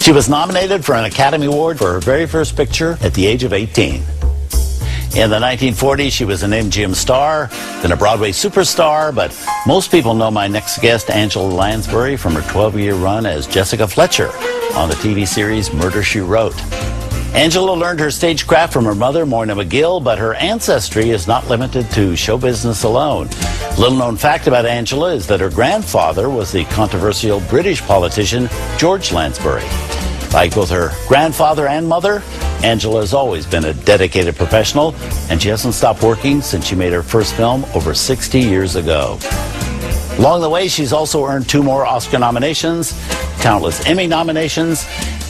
She was nominated for an Academy Award for her very first picture at the age of 18. In the 1940s, she was an MGM star, then a Broadway superstar, but most people know my next guest, Angela Lansbury, from her 12-year run as Jessica Fletcher on the TV series Murder, She Wrote. Angela learned her stagecraft from her mother, Moyna McGill, but her ancestry is not limited to show business alone. Little-known fact about Angela is that her grandfather was the controversial British politician George Lansbury. Like both her grandfather and mother, Angela has always been a dedicated professional, and she hasn't stopped working since she made her first film over 60 years ago. Along the way, she's also earned 2 more Oscar nominations, countless Emmy nominations,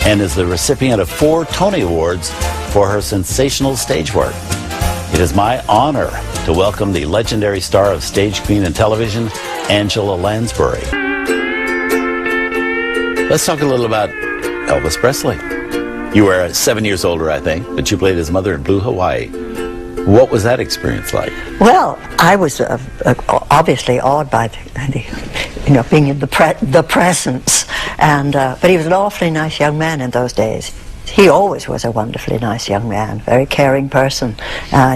and is the recipient of 4 Tony Awards for her sensational stage work. It is my honor to welcome the legendary star of stage, screen, and television, Angela Lansbury. Let's talk a little about Elvis Presley. You were 7 years older, I think, but you played his mother in Blue Hawaii. What was that experience like? Well, I was obviously awed by being in the presence, and but he was an awfully nice young man in those days. He always was a wonderfully nice young man, very caring person.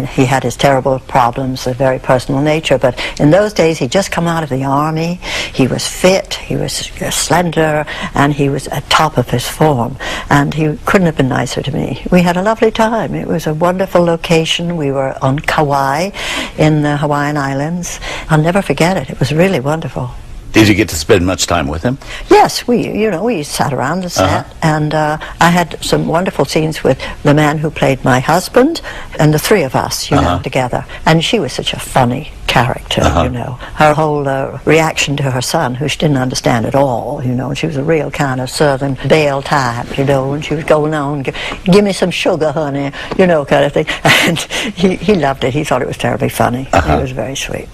He had his terrible problems of very personal nature, but in those days he'd just come out of the army. He was fit, he was slender, and he was at top of his form. And he couldn't have been nicer to me. We had a lovely time. It was a wonderful location. We were on Kauai in the Hawaiian Islands. I'll never forget it. It was really wonderful. Did you get to spend much time with him? Yes, we sat around the set, and I had some wonderful scenes with the man who played my husband, and the 3 of us, together. And she was such a funny character, Her whole reaction to her son, who she didn't understand at all, and she was a real kind of Southern belle type, and she was going on, give me some sugar, honey, kind of thing. And he loved it. He thought it was terribly funny. He was very sweet.